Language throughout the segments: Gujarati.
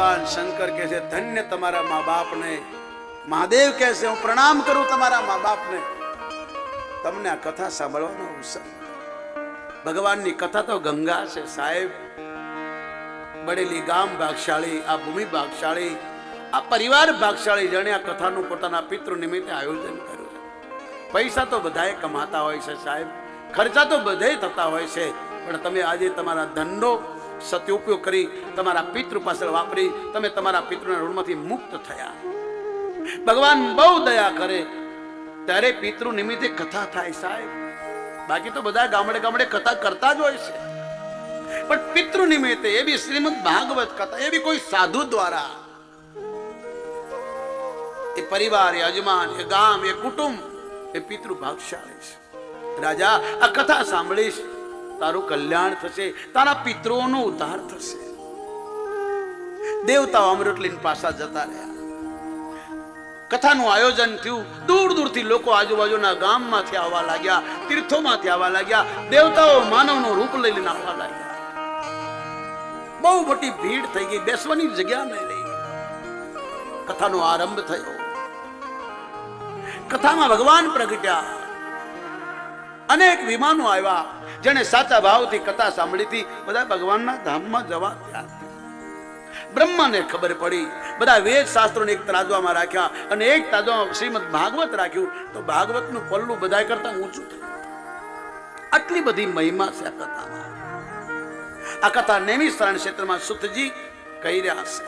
ભગવાન શંકર કહે છે ધન્ય તમારા મા બાપને. મહાદેવ કહે છે હું પ્રણામ કરું તમારા મા બાપને. તમને આ કથા સાંભળવાનો અવસર. ભગવાનની કથા તો ગંગા છે સાહેબ. બડેલી ગામ ભાગશાળી, આ ભૂમિ ભાગશાળી, આ પરિવાર ભાગશાળી જેણે આ કથાનું પોતાના પિતૃ નિમિત્તે આયોજન કર્યું છે. પૈસા તો બધાએ કમાતા હોય છે સાહેબ, ખર્ચા તો બધાય થતા હોય છે, પણ તમે આજે તમારા ધનનો સદુપયોગ કરી તમારા પિતૃ પાછળ વાપરી તમે તમારા પિતૃના ઋણમાંથી મુક્ત થયા. ભગવાન બહુ દયા કરે ત્યારે પિતૃ નિમિત્તે કથા થાય સાહેબ. બાકી તો બધા ગામડે ગામડે કથા કરતા જ હોય છે, પણ પિતૃ નિમિત્તે એવી શ્રીમદ ભાગવત કથા, એવી કોઈ સાધુ દ્વારા એ પરિવાર, એ અજમાન, એ ગામ, એ કુટુંબ, એ પિતૃ ભાગશાળી છે. રાજા આ કથા સાંભળીશ તારું કલ્યાણ થશે, તારા પિતૃઓનો ઉદ્ધાર થશે. દેવતાઓ અમૃત લઈને પાછા જતા રહ્યા. કથાનું આયોજન થયું. દૂર દૂરથી લોકો આજુબાજુના ગામમાંથી આવવા લાગ્યા, તીર્થોમાંથી આવવા લાગ્યા. દેવતાઓ માનવનું રૂપ લઈને આવવા લાગ્યા. બહુ મોટી ભીડ થઈ ગઈ, બેસવાની જગ્યા નહીં રહી. કથાનો આરંભ થયો. કથામાં ભગવાન પ્રગટ્યા. અનેક વિમાનો આવ્યા. જેને સાચા ભાવથી કથા સાંભળી હતી બધા ભગવાનના ધામમાં જવા તૈયાર. બ્રહ્માને ખબર પડી. બધા વેદ શાસ્ત્રોને એક તરાજવામાં રાખ્યા અને એક તરાજવામાં શ્રીમદ ભાગવત રાખ્યું તો ભાગવતનું પલ્લું બધા કરતા ઊંચું થયું. આટલી બધી મહિમા છે આ કથામાં. આ કથા નેમી શરણ ક્ષેત્રમાં સુતજી કહી રહ્યા છે.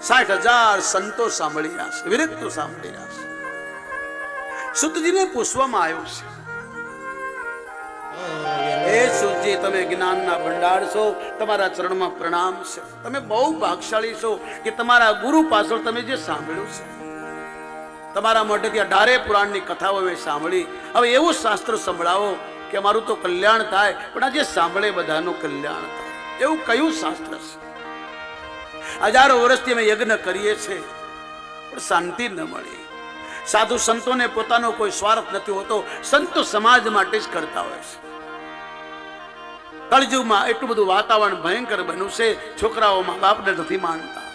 60,000 સંતો સાંભળી રહ્યા છે, વિરક્તો સાંભળી રહ્યા છે. સુતજીને પૂછવામાં આવ્યું છે, હે સુતજી તમે જ્ઞાનના ભંડાર છો, તમારા ચરણમાં પ્રણામ છે. તમે બહુ ભાગશાળી છો કે તમારા ગુરુ પાછળ તમે જે સાંભળ્યું છે, તમારા મોઢેથી 18 પુરાણની કથાઓ મેં સાંભળી. હવે એવું શાસ્ત્ર સંભળાવો કે અમારું તો કલ્યાણ થાય, પણ આ જે સાંભળે બધાનું કલ્યાણ થાય. એવું કયું શાસ્ત્ર છે? હજારો વર્ષથી અમે યજ્ઞ કરીએ છીએ પણ શાંતિ ન મળી. સાધુ સંતોને પોતાનો કોઈ સ્વાર્થ નથી હોતો, સંતો સમાજ માટે જ કરતા હોય છે. કળયુગમાં એટલું બધું વાતાવરણ ભયંકર બન્યું છે, છોકરાઓ મા બાપને નથી માનતા.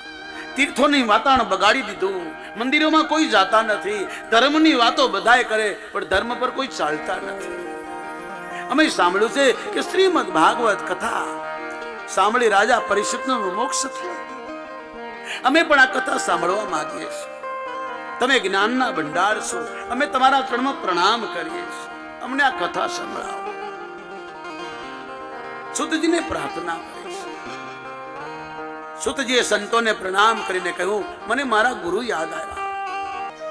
તીર્થોની વાતાવરણ બગાડી દીધું. મંદિરોમાં કોઈ જાતા નથી. ધર્મની વાતો બધાય કરે પણ ધર્મ પર કોઈ ચાલતા નથી. અમે સાંભળ્યું છે કે શ્રીમદ ભાગવત કથા સાંભળી રાજા પરીક્ષિતનો મોક્ષ થયો. અમે પણ આ કથા સાંભળવા માંગીએ છીએ. તમે જ્ઞાનના ભંડાર છો, અમે તમારા ચરણમાં પ્રણામ કરીએ છીએ. અમને આ કથા સંભળાવો. સુતજીને પ્રાર્થના કરી. સુતજીએ સંતોને પ્રણામ કરીને કહ્યું મને મારા ગુરુ યાદ આવ્યા.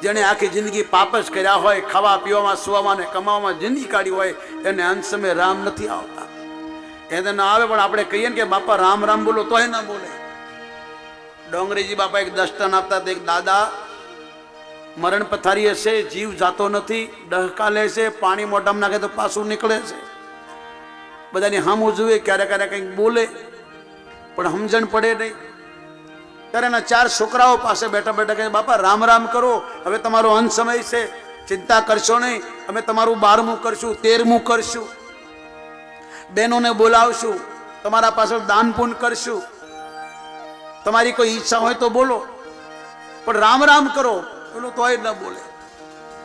જેણે આખી જિંદગી પાપ જ કર્યા હોય, ખાવા પીવામાં, સુવામાં ને કમાવામાં જિંદગી કાઢી હોય, એને અંત સમયે રામ નથી આવતા. એને ના આવે પણ આપણે કહીએ ને કે બાપા રામ રામ બોલો તોય ના બોલે. ડોંગરીજી બાપા એક દર્શન આપતા હતા. એક દાદા મરણ પથારી હશે, જીવ જાતો નથી, ડહકા લે છે, પાણી મોઢામાં નાખે તો પાછું નીકળે છે. બધાની હામું જુએ, ક્યારે ક્યારે કંઈક બોલે પણ સમજણ પડે નહીં. ત્યારે એના 4 છોકરાઓ પાસે બેઠા બેઠા કહે બાપા રામ રામ કરો, હવે તમારો અંત સમય છે, ચિંતા કરશો નહીં, અમે તમારું 12મું કરશું, 13મું કરશું, બહેનોને બોલાવશું, તમારા પાછળ દાન પુણ્ય કરશું, તમારી કોઈ ઈચ્છા હોય તો બોલો પણ રામ રામ કરો. પેલો તોય ન બોલે.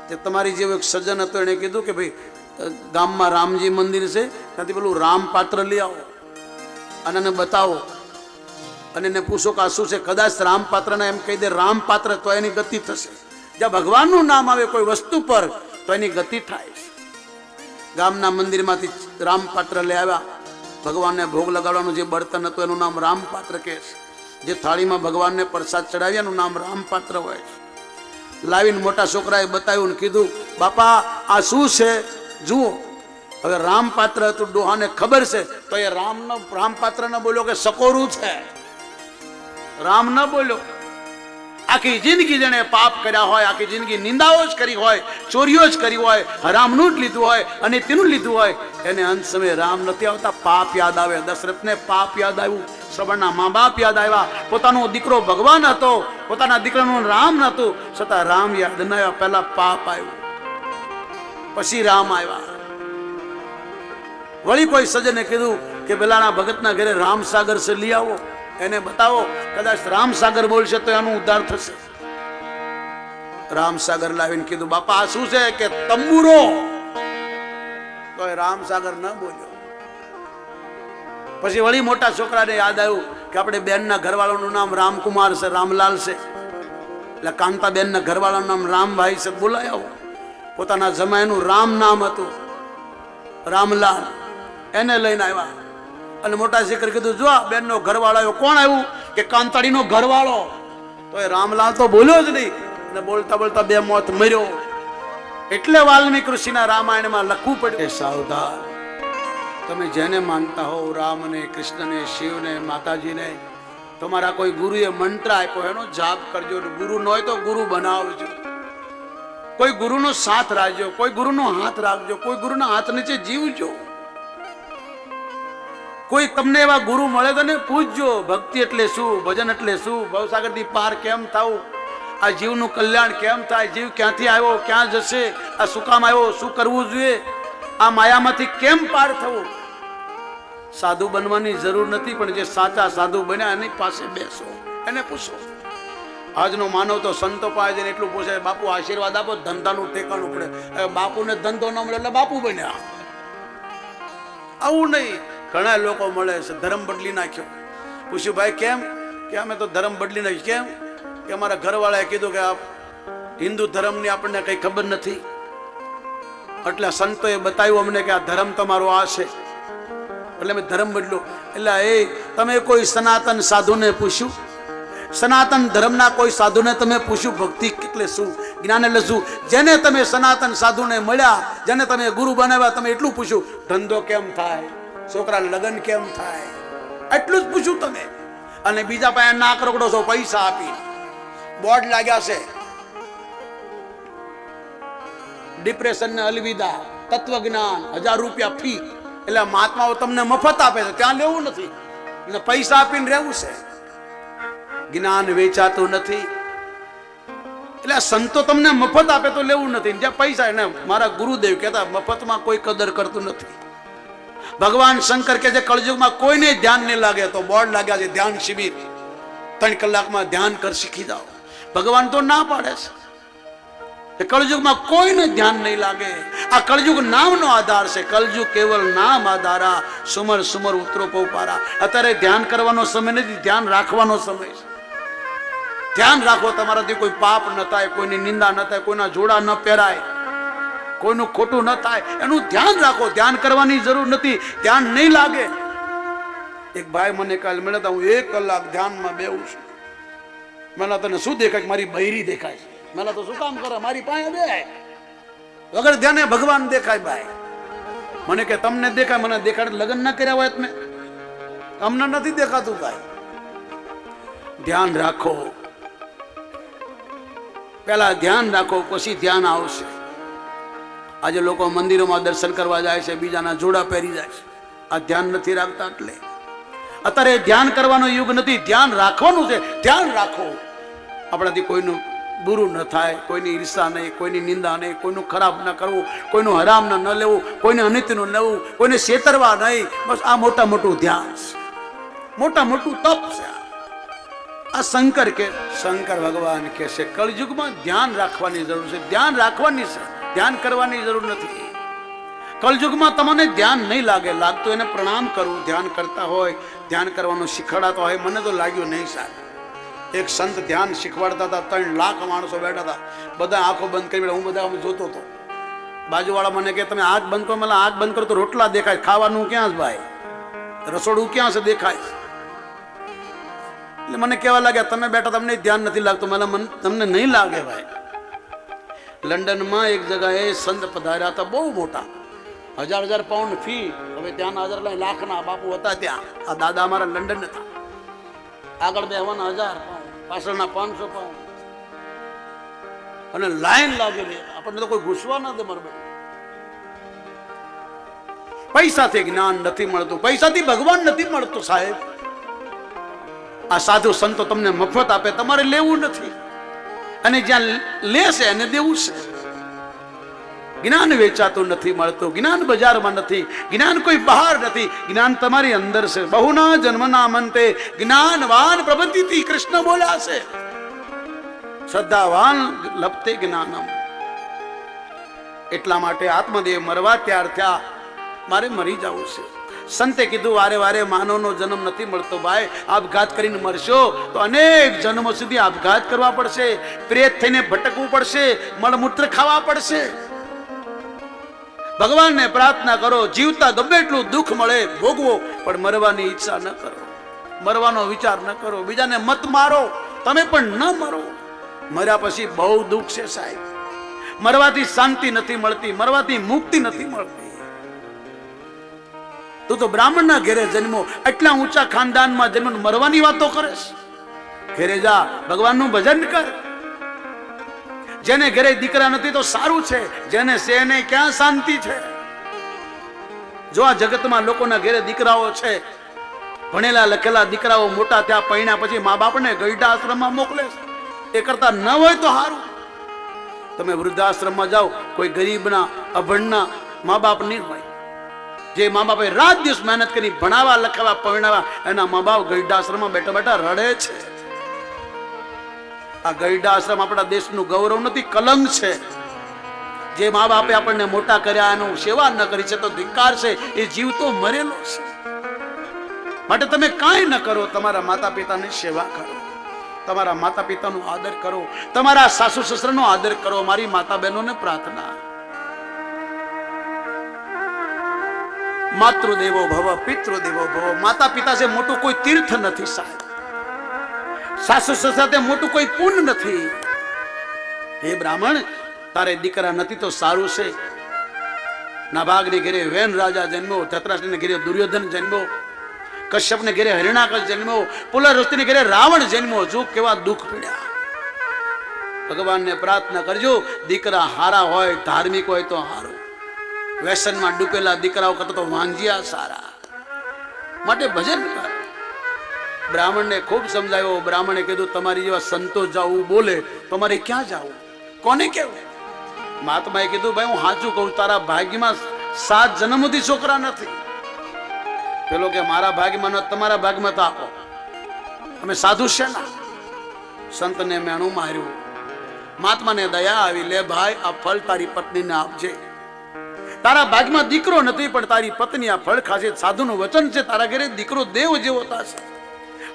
તે તમારી જેવો એક સજ્જન હતો, એણે કીધું કે ભાઈ ગામમાં રામજી મંદિર છે, ત્યાંથી પેલું રામ પાત્ર લઈ આવો અને એને બતાવો અને એને પૂછો કે આ શું છે. કદાચ રામ પાત્રને એમ કહી દે રામ પાત્ર તો એની ગતિ થશે. જ્યાં ભગવાનનું નામ આવે કોઈ વસ્તુ પર તો એની ગતિ થાય. ગામના મંદિરમાંથી રામ પાત્ર લઈ આવ્યા. ભગવાનને ભોગ લગાડવાનું જે બર્તન હતું એનું નામ રામ પાત્ર કહે છે. જે થાળીમાં ભગવાનને પ્રસાદ ચડાવ્યા એનું નામ રામ પાત્ર હોય છે. લાવીને મોટા છોકરાએ બતાવ્યું ને કીધું બાપા આ શું છે જુઓ. હવે રામ પાત્ર હતું, ડોહાને ખબર છે તો એ રામ પાત્ર ન બોલ્યો કે સકોરું છે, રામ ન બોલ્યો. આખી જિંદગી જેને પાપ કર્યા હોય, આખી જિંદગી નિંદાઓ જ કરી હોય, ચોરીઓ જ કરી હોય, હરામનું જ લીધું હોય અને તેનું લીધું હોય, એને અંત સમયે રામ નથી આવતા, પાપ યાદ આવે. દશરથને પાપ યાદ આવ્યું, શ્રવણના મા બાપ યાદ આવ્યા, પોતાનો દીકરો ભગવાન હતો, પોતાના દીકરાનું રામ નહોતું, છતાં રામ યાદ ન આવ્યા. પહેલા પાપ આવ્યું, પછી રામ આવ્યા. વળી કોઈ સજ્જને કીધું કે પેલાના ભગતના ઘરે રામ સાગર છે લઈ આવો. એને બતાવો, કદાચ રામસાગર બોલશે તો એનું ઉદ્ધાર થશે. રામસાગર લાવીને કીધું, બાપા આ શું છે? કે તંબુરો. તો એ રામસાગર ન બોલ્યો. પછી વળી મોટા છોકરાને યાદ આવ્યું કે આપણે બેનના ઘરવાળાનું નામ રામકુમાર છે, રામલાલ છે, એટલે કાંતાબેનના ઘરવાળાનું નામ રામભાઈ છે, બોલાયા. પોતાના જમાઈનું રામ નામ હતું, રામલાલ. એને લઈને આવ્યા અને મોટા શીખર કીધું, જો બેનનો ઘરવાળો આવ્યો. કોણ આવ્યું? કે કાંતાડીનો ઘરવાળો. તો એ રામલાલ તો બોલ્યો જ નહીં અને બોલતા બોલતા બે મોત મર્યો. એટલે વાલ્મીકી ઋષિના રામાયણમાં લખવું પડે, સાવધાન, તમે જેને માનતા હો, રામને, કૃષ્ણને, શિવને, માતાજીને, તમારા કોઈ ગુરુએ મંત્ર આપ્યો એનો જાપ કરજો. ગુરુ ન હોય તો ગુરુ બનાવજો. કોઈ ગુરુનો સાથ રાખજો, કોઈ ગુરુનો હાથ રાખજો, કોઈ ગુરુના હાથ નીચે જીવજો. કોઈ તમને એવા ગુરુ મળે તો ને પૂછજો, ભક્તિ એટલે શું, ભજન એટલે શું, ભવસાગરથી પાર કેમ થવું, આ જીવનું કલ્યાણ કેમ થાય, જીવ ક્યાંથી આવ્યો, ક્યાં જશે, આ શું કામ આવ્યો, શું કરવું જોઈએ, આ માયામાંથી કેમ પાર થવું. સાધુ બનવાની જરૂર નથી, પણ જે સાચા સાધુ બન્યા એની પાસે બેસો, એને પૂછો. આજનો માનવ તો સંતો પાસે જઈને એટલું પૂછે, બાપુ આશીર્વાદ આપો, ધંધાનું ઠેકાણું પડે. બાપુને ધંધો ન મળે એટલે બાપુ બન્યા. આવું નહીં. ઘણા લોકો મળે છે, ધર્મ બદલી નાખ્યો. પૂછ્યું, ભાઈ કેમ? કે અમે તો ધર્મ બદલી નાખ્યો. કેમ? કે અમારા ઘરવાળાએ કીધું કે આ હિન્દુ ધર્મની આપણને કઈ ખબર નથી, એટલે સંતોએ બતાવ્યું અમને કે આ ધર્મ તમારો આ છે, એટલે મેં ધર્મ બદલ્યો. એટલે એ તમે કોઈ સનાતન સાધુને પૂછ્યું? સનાતન ધર્મના કોઈ સાધુને તમે પૂછ્યું ભક્તિ એટલે શું, જ્ઞાન એટલે શું? જેને તમે સનાતન સાધુને મળ્યા, જેને તમે ગુરુ બનાવ્યા, તમે એટલું પૂછ્યું, ધંધો કેમ થાય, છોકરા લગ્ન કેમ થાય, એટલું જ પૂછ્યું તમે. અને બીજા પાસે નાક રોકડો છો, પૈસા આપી બોર્ડ લાગ્યા છે, ડિપ્રેશન ને અલવિદા, તત્વજ્ઞાન, 1000 રૂપિયા ફી. એટલે મહાત્માઓ તમને મફત આપે છે, ત્યાં લેવું નથી, પૈસા આપીને રહેવું છે. જ્ઞાન વેચાતું નથી. એટલે સંતો તમને મફત આપે તો લેવું નથી, જ્યાં પૈસા. એને મારા ગુરુદેવ કહેતા, મફતમાં કોઈ કદર કરતું નથી. ભગવાન શંકર કે છે, કળયુગમાં કોઈને ધ્યાન નહીં લાગે તો બોર્ડ લાગ્યા છે, ધ્યાન શિબિર, 3 કલાકમાં ધ્યાન કર શીખી જાઓ. ભગવાન તો ના પાડે છે, કળયુગમાં કોઈને ધ્યાન નહીં લાગે. આ કળયુગ નામનો આધાર છે. કળયુગ કેવલ નામ આધારા, સુમર સુમર ઉતરો પૌપારા. અત્યારે ધ્યાન કરવાનો સમય નથી, ધ્યાન રાખવાનો સમય છે. ધ્યાન રાખો, તમારાથી કોઈ પાપ ન થાય, કોઈની નિંદા ન થાય, કોઈના જોડા ન પહેરાય, કોઈનું ખોટું ન થાય, એનું ધ્યાન રાખો. ધ્યાન કરવાની જરૂર નથી, ધ્યાન નહીં લાગે. એક ભાઈ મને કાલ મળ્યા હતા, હું 1 કલાક ધ્યાનમાં બેહું છું. મને તને શું દેખાય? મારી બૈરી દેખાય છે. મને તો શું કામ કરે, મારી પાસે બે વગર ધ્યાને ભગવાન દેખાય. ભાઈ મને કે તમને દેખાય, મને દેખાડે. લગ્ન ના કર્યા હોય તમે, અમને નથી દેખાતું. ભાઈ ધ્યાન રાખો, પેલા ધ્યાન રાખો, પછી ધ્યાન આવશે. આજે લોકો મંદિરોમાં દર્શન કરવા જાય છે, બીજાના જોડા પહેરી જાય છે, આ ધ્યાન નથી રાખતા. એટલે અત્યારે ધ્યાન કરવાનો યુગ નથી, ધ્યાન રાખવાનું છે. ધ્યાન રાખો, આપણાથી કોઈનું બુરું ન થાય, કોઈની ઈર્ષા નહીં, કોઈની નિંદા નહીં, કોઈનું ખરાબ ન કરવું, કોઈનું હરામ ન લેવું, કોઈને અનિત્યનું લેવું, કોઈને છેતરવા નહીં. બસ આ મોટા મોટું ધ્યાન છે, મોટા મોટું તપ છે. આ શંકર ભગવાન કે છે, કળયુગમાં ધ્યાન રાખવાની જરૂર છે. ધ્યાન રાખવાની છે, ધ્યાન કરવાની જરૂર નથી. કળયુગમાં તમને ધ્યાન નહીં લાગે, લાગતું એને પ્રણામ કરવું. ધ્યાન કરતા હોય, ધ્યાન કરવાનું શીખવાડતા હોય. મને તો લાગ્યું નહીં સાહેબ. એક સંત ધ્યાન શીખવાડતા હતા, 3 લાખ માણસો બેઠા હતા, બધા આંખો બંધ કરી બેઠા. હું બધા જોતો હતો. બાજુવાળા મને કે તમે આંખ બંધ કરો. મને આંખ બંધ કરો તો રોટલા દેખાય, ખાવાનું ક્યાં છે ભાઈ, રસોડું ક્યાં છે દેખાય. એટલે મને કહેવા લાગ્યા, તમે બેઠા તમને ધ્યાન નથી લાગતું. તમને નહીં લાગે ભાઈ. લંડનમાં એક જગ્યાએ સંત પધાર્યા હતા, બહુ મોટા, 1000 પાઉન્ડ ફી. હવે ત્યાં 1000 લાખના બાપુ હતા ત્યાં. આ દાદા અમારા લંડન હતા. આગળ બેહવાના 1000 પાઉન્ડ, પાછળના 500 પાઉન્ડ, અને લાઈન લાગેલી. આપણને તો કોઈ ઘૂસવા ના દે. મારે પૈસાથી જ્ઞાન નથી મળતું, પૈસાથી ભગવાન નથી મળતું સાહેબ. આ સાધુ સંતો તમને મફત આપે, તમારે લેવું નથી. અને જ્યાં લેશે એને દેવું છે. જ્ઞાન વેચાતું નથી મળતું, જ્ઞાન બજારમાં નથી, જ્ઞાન કોઈ બહાર નથી, જ્ઞાન તમારી અંદર છે. બહુના જન્મના મંતે જ્ઞાનવાન પ્રબંધિતી, કૃષ્ણ બોલ્યા છે. શ્રદ્ધાવાન લપતે જ્ઞાનમ. એટલા માટે આત્મદેવ મરવા તૈયાર થયા, મારે મરી જવું છે. સંતે કીધું વારે વારે માનવનો જન્મ નથી મળતો ભાઈ, આપઘાત કરીને મરશો તો અનેક જન્મો સુધી આપઘાત કરવા પડશે, પ્રેત થઈને ભટકવું પડશે, મળમૂત્ર ખાવા પડશે. ભગવાનને પ્રાર્થના કરો, જીવતા ગમે એટલું દુઃખ મળે ભોગવો, પણ મરવાની ઈચ્છા ન કરો, મરવાનો વિચાર ન કરો, બીજાને મત મારો, તમે પણ ન મરો. મર્યા પછી બહુ દુઃખ છે સાહેબ. મરવાથી શાંતિ નથી મળતી, મરવાથી મુક્તિ નથી મળતી. તું તો બ્રાહ્મણના ઘેરે જન્મો, એટલા ઊંચા ખાનદાનમાં જન્મ, મરવાની વાતો કરેશ. ઘેરે જા, ભગવાનનું ભજન કર. જેને ઘરે દીકરા નથી તો સારું છે, જેને છે એને ક્યાં શાંતિ છે. જો આ જગતમાં લોકોના ઘેરે દીકરાઓ છે, ભણેલા લખેલા દીકરાઓ મોટા થયા, પૈણ્યા પછી મા બાપને ગઈઢા આશ્રમમાં મોકલે, એ કરતા ન હોય તો સારું. તમે વૃદ્ધાશ્રમમાં જાઓ, કોઈ ગરીબના અભણના મા બાપ નહીં હોય, જે મા બાપે રાત દિવસ મહેનત કરી ભણાવવા લખાવવા પરણાવવા, એના મા બાપ ગઈઢાશ્રમમાં બેઠા બેઠા રડે છે. આ ગઈઢાશ્રમ આપણા દેશનું ગૌરવ નથી, કલંક છે. જે મા બાપે આપણને મોટા કર્યા એનું સેવા ન કરી છે તો ધિક્કાર છે, એ જીવ તો મરેલો છે. માટે તમે કાંઈ ન કરો, તમારા માતા પિતાની સેવા કરો, તમારા માતા પિતાનો આદર કરો, તમારા સાસુ સસરાનો આદર કરો. મારી માતા બહેનોને પ્રાર્થના, માતૃદેવો ભવ પિતૃદેવો ભવ. માતા પિતા છે મોટું કોઈ તીર્થ નથી સાહેબ, સાસુ સસરા મોટું કોઈ પુણ્ય નથી. હે બ્રાહ્મણ, તારે દીકરા નથી તો સારું છે. નાભાગને ઘેરે વેન રાજા જન્મ્યો, ધૃતરાષ્ટ્રને ઘેરે દુર્યોધન જન્મ્યો, કશ્યપને ઘેરે હરિણાકશ જન્મ્યો, પુલરવસ્તીને ઘેરે રાવણ જન્મ્યો. જો કેવા દુઃખ પીડ્યા. ભગવાનને પ્રાર્થના કરજો, દીકરા હારા હોય, ધાર્મિક હોય તો હારું. વ્યસનમાં ડૂબેલા દીકરાઓ કરતા તો વાંજિયા સારા. માટે ભજન કર. બ્રાહ્મણને ખૂબ સમજાયો. બ્રાહ્મણે કીધું તમારી જેવા સંતો જાવું બોલે તમારે ક્યાં જાવું, કોને કેવું? મહાત્માએ કીધું ભાઈ હું સાચું કહું, તારા ભાગ્યમાં 7 જન્મોથી છોકરા નથી. પેલો કે મારા ભાગ્યમાં ન, તમારા ભાગ્યમાં તો આપો. અમે સાધુ છે ના. સંતને મેણું માર્યું. મહાત્માને દયા આવી, લે ભાઈ આ ફળ તારી પત્નીને આપજે. તારા ભાગમાં દીકરો નથી પણ તારી પત્ની આ ફળ ખાશે. સાધુનું વચન છે, તારા ઘરે દીકરો દેવ જેવો થશે.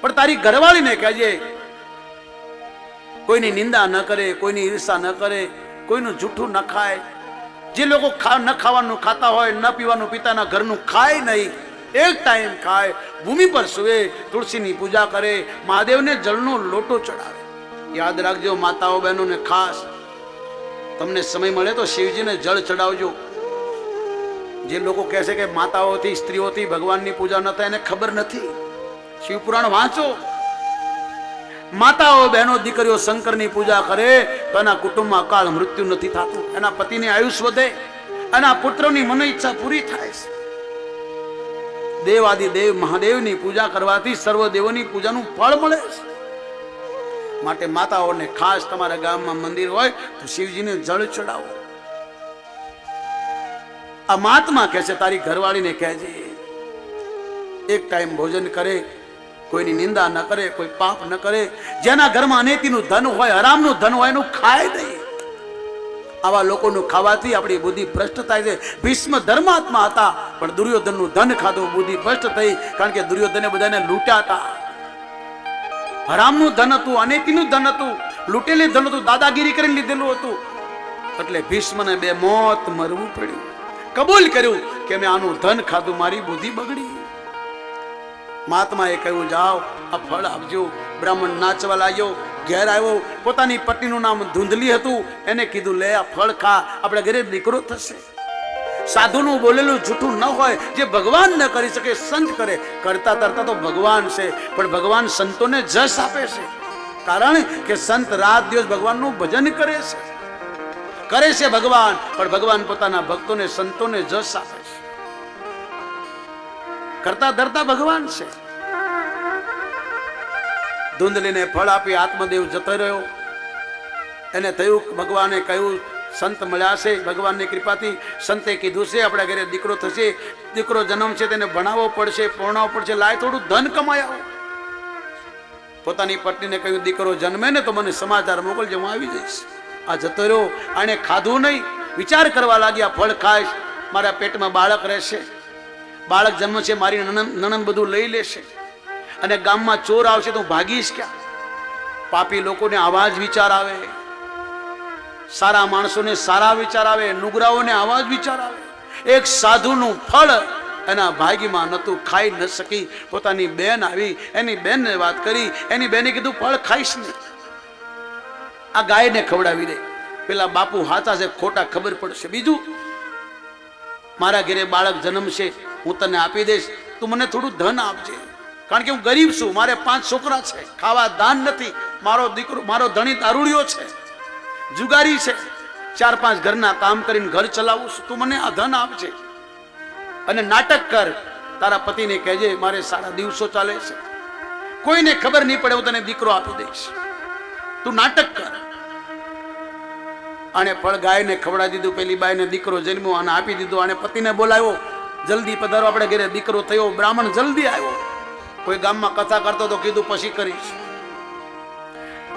પણ તારી ઘરવાળીને કહેજે કોઈની નિંદા ન કરે, કોઈની ઈર્ષા ન કરે, કોઈનું જૂઠું ન ખાય. જે લોકો ન ખાવાનું ખાતા હોય, ન પીવાનું પિતાના ઘરનું ખાય નહીં, એક ટાઈમ ખાય, ભૂમિ પર સુવે, તુલસીની પૂજા કરે, મહાદેવને જળનો લોટો ચડાવે. યાદ રાખજો માતાઓ બહેનોને, ખાસ તમને સમય મળે તો શિવજીને જળ ચડાવજો. જે લોકો કહે છે કે માતાઓથી સ્ત્રીઓથી ભગવાનની પૂજા ન થાય, એને ખબર નથી. શિવપુરાણ વાંચો. માતાઓ બહેનો દીકરીઓ શંકરની પૂજા કરે તો એના કુટુંબમાં અકાળ મૃત્યુ નથી થતું, એના પતિની આયુષ વધે, એના પુત્રોની મનો ઈચ્છા પૂરી થાય છે. દેવાદિ દેવ મહાદેવની પૂજા કરવાથી સર્વ દેવોની પૂજાનું ફળ મળે છે. માટે માતાઓને ખાસ તમારા ગામમાં મંદિર હોય તો શિવજીને જળ ચડાવો. આ મહાત્મા કહે છે તારી ઘરવાળીને કહેજે એક ટાઈમ ભોજન કરે, કોઈની નિંદા ન કરે, કોઈ પાપ ન કરે. જેના ઘરમાં અનેતીનું ધન હોય, હરામનું ધન હોય, એનું ખાય નહીં. આવા લોકોનું ખાવાથી આપણી બુદ્ધિ ભ્રષ્ટ થાય છે. ભીષ્મ ધર્માત્મા હતા પણ દુર્યોધનનું ધન ખાધું, બુદ્ધિ ભ્રષ્ટ થઈ. કારણ કે દુર્યોધને બધાને લૂંટ્યા હતા. હરામનું ધન હતું, અનેતીનું ધન હતું, લૂંટેલી ધન હતું, દાદાગીરી કરીને લીધેલું હતું. એટલે ભીષ્મને 2 મોત મરવું પડ્યું. કબૂલ કર્યું કે મેં આનું ધન ખાધું, મારી બુદ્ધિ બગડી. મહાત્માએ કહ્યું જાઓ આ ફળ આપજો. બ્રાહ્મણ નાચવા લાગ્યો, ઘેર આવ્યો. પોતાની પત્નીનું નામ ધૂંધલી હતું, એને કીધું લે આ ફળ ખા, આપણે ઘરે દીકરો થશે. સાધુનું બોલેલું જૂઠું ન હોય. જે ભગવાન ન કરી શકે સંત કરે. કરતા કરતા તો ભગવાન છે, પણ ભગવાન સંતોને જશ આપે છે. કારણ કે સંત રાત દિવસ ભગવાનનું ભજન કરે છે ભગવાન, પણ ભગવાન પોતાના ભક્તોને સંતોને જશ આપે છે. કરતા ધરતા ભગવાન છે. ધૂંધલીને ફળ આપી આત્મદેવ જતો રહ્યો. એને થયું, ભગવાને કહ્યું સંત મળ્યા છે ભગવાનની કૃપાથી. સંતે કીધું છે આપણા ઘરે દીકરો થશે, દીકરો જન્મ છે તેને ભણાવવો પડશે, પરણાવવો પડશે, લાય થોડું ધન કમાઈ આવો. પોતાની પત્નીને કહ્યું દીકરો જન્મે ને તો મને સમાચાર મોકલજો, હું આવી જઈશ. આ જતો રહ્યો, આને ખાધું નહીં, વિચાર કરવા લાગ્યા ફળ ખાઈશ, મારા પેટમાં બાળક રહેશે, બાળક જન્મ છે, મારી નણંદ બધું લઈ લેશે, અને ગામમાં ચોર આવશે તો હું ભાગીશ ક્યાં? પાપી લોકોને આવા જ વિચાર આવે, સારા માણસોને સારા વિચાર આવે, નુગરાઓને આવા જ વિચાર આવે. એક સાધુનું ફળ એના ભાગ્યમાં નતું, ખાઈ ન શકી. પોતાની બેન આવી, એની બેનને વાત કરી, એની બેને કીધું ફળ ખાઈશ નહીં, આ ગાયને ખવડાવી દે. પેલા બાપુ હાચા છે ખોટા ખબર પડશે. બીજું, મારા ઘરે બાળક જન્મશે, હું તને આપી દઈશ, તું મને થોડું ધન આપજે, કારણ કે હું ગરીબ છું, મારે 5 છોકરા છે, ખાવા દાન નથી, મારો દીકરો મારો ધણી દારૂડિયો છે, જુગારી છે, 4-5 ઘરના કામ કરીને ઘર ચલાવું છું, તું મને આ ધન આપજે. અને નાટક કર, તારા પતિને કહેજે મારે સારા દિવસો ચાલે છે, કોઈને ખબર નહીં પડે, હું તને દીકરો આપી દઈશ, તું નાટક કર. આને ફળ ગાયને ખવડાવી દીધું, પેલી બાયને દીકરો જન્મ્યો, અને આપી દીધો. આને પતિને બોલાવ્યો, જલ્દી પધારો, આપણે ઘરે દીકરો થયો. બ્રાહ્મણ જલ્દી આવ્યો. કોઈ ગામમાં કથા કરતો તો કીધું પછી કરીશ.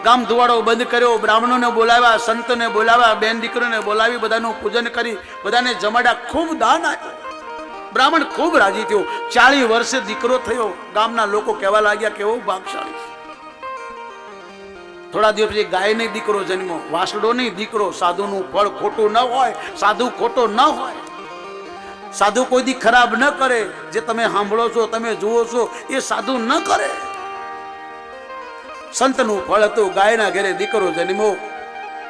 ગામ ધુવાડો બંધ કર્યો, બ્રાહ્મણોને બોલાવ્યા, સંતને બોલાવ્યા, બેન દીકરીને બોલાવી, બધાનું પૂજન કરી, બધાને જમાડ્યા, ખૂબ દાન આપ્યું. બ્રાહ્મણ ખૂબ રાજી થયો. 40 વર્ષે દીકરો થયો. ગામના લોકો કહેવા લાગ્યા કેવો ભાગશાળી. થોડા દિવસ પછી ગાય નહીં દીકરો જન્મ્યો, વાસડો નહીં દીકરો. સાધુનું ફળ ખોટું ન હોય, સાધુ ખોટો ન હોય, સાધુ કોઈ દી ખરાબ ન કરે. જે તમે સાંભળો છો, તમે જુઓ છો, એ સાધુ ન કરે. સંતનું ફળ હતું, ગાયના ઘરે દીકરો જન્મ્યો.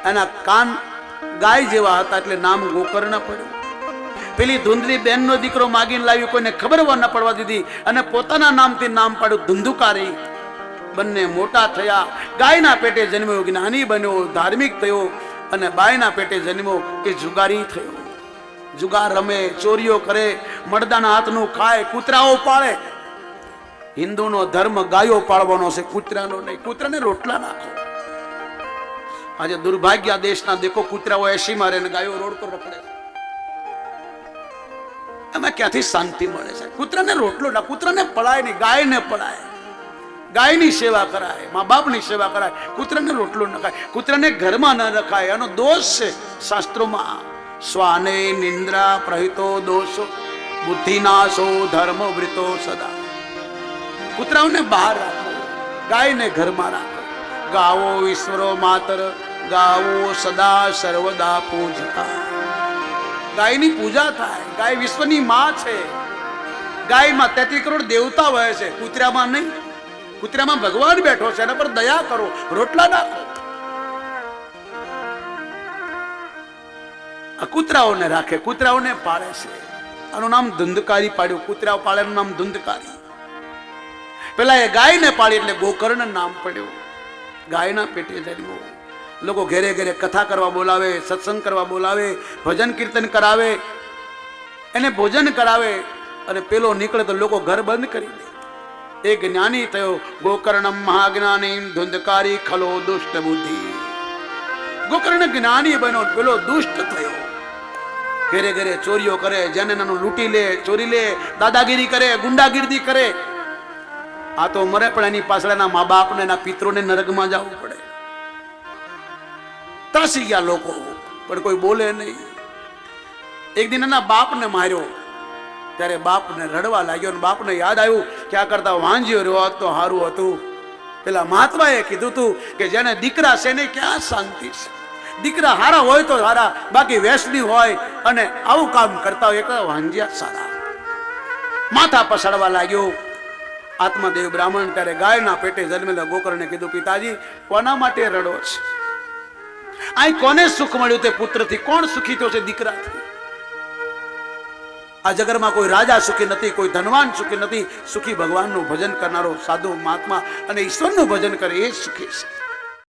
એના કાન ગાય જેવા હતા એટલે નામ ગોકર્ણ પડ્યું. પેલી ધુંધલી બેનનો દીકરો માગીને લાવી, કોઈને ખબર ન પડવા દીધી, અને પોતાના નામથી નામ પાડ્યું ધુંધુકારી. બંને મોટા થયા. ગાયના પેટે જન્મ્યો જ્ઞાની બન્યો, ધાર્મિક થયો, અને બાયના પેટે જન્મ્યો એ જુગારી થયો. જુગાર રમે, ચોરીઓ કરે, મરદાના હાથનું ખાય, કૂતરાઓ પાળે. હિન્દુનો ધર્મ ગાયો પાળવાનો છે, કૂતરાનો નહીં. કૂતરાને રોટલા નાખો. આજે દુર્ભાગ્ય દેશના દેખો, કૂતરાઓ 80 માં રહે ને ગાયો રોડ પર રખડે. એમાં ક્યાંથી શાંતિ મળે છે? કૂતરાને રોટલો ના, કૂતરાને પડાય નહીં, ગાયને પડાય, ગાયની સેવા કરાય, મા બાપની સેવા કરાય. કૂતરાને રોટલો ન ખાય, કૂતરાને ઘરમાં ન રખાય. એનો દોષ છે શાસ્ત્રોમાં. સ્વાને નિંદ્રા પ્રહિતો દોષો, બુદ્ધિનાશો ધર્મ વૃતો સદા. કૂતરાઓને બહાર રાખો, ગાયને ઘરમાં રાખો. ગાવો ઈશ્વરો માતર, ગાવો સદા સર્વદા પૂજતા. ગાયની પૂજા થાય. ગાય વિશ્વની માં છે. ગાયમાં 33 કરોડ દેવતા વહે છે, કૂતરામાં નહીં. કૂતરામાં ભગવાન બેઠો છે, એના પર દયા કરો, રોટલા નાખો. આ કૂતરાઓને રાખે, કૂતરાઓને પાળે છે. આનું નામ ધુંધકારી પાડ્યું. કૂતરાઓ પાળેનું નામ ધુંધકારી. પેલા એ ગાયને પાડી એટલે ગોકર્ણ નામ પડ્યું. ગાયના પેટે જન્મ્યો. લોકો ઘેરે ઘેરે કથા કરવા બોલાવે, સત્સંગ કરવા બોલાવે, ભજન કીર્તન કરાવે, એને ભોજન કરાવે, અને પેલો નીકળે તો લોકો ઘર બંધ કરી દે. એક જ્ઞાની થયો. ગોકર્ણમ મહાજ્ઞાની ધુંધકારી ખલો દુષ્ટ બુદ્ધિ. ગોકર્ણ જ્ઞાની બન્યો, પેલો દુષ્ટ થયો. ઘેરે ઘરે ચોરીઓ કરે, જેને નાનું લૂંટી લે, ચોરી લે, દાદાગીરી કરે, ગુંડાગીરી કરે. આ તો મરે, પણ એની પાછળ એના મા બાપને, એના પિત્રોને નરકમાં જવું પડે. ત્રાસી ગયા લોકો, પણ કોઈ બોલે નહીં. એક દિન એના બાપને માર્યો, ત્યારે બાપને રડવા લાગ્યો, અને બાપને યાદ આવ્યું કે આ કરતા વાંજ્યો રહ્યો તો સારું હતું. પેલા મહાત્માએ કીધું હતું કે જેને દીકરા છે ને ક્યાં શાંતિ છે. દીકરા હારા હોય તો હારા, બાકી વેસની હોય અને આવું કામ કરતા હોય એ વાંજ્યા સારા. માથા પછાડવા લાગ્યો. આત્માદેવ બ્રાહ્મણ ત્યારે ગાયના પેટે જન્મેલા ગોકર્ણને કીધું, પિતાજી કોના માટે રડો છે? અહીં કોને સુખ મળ્યું તે પુત્રથી? કોણ સુખી થયો છે દીકરાથી? આ જગરમાં કોઈ રાજા સુખી નથી, કોઈ ધનવાન સુખી નથી. સુખી ભગવાનનું ભજન કરનારો સાધુ મહાત્મા અને ઈશ્વરનું ભજન કરે એ સુખી છે.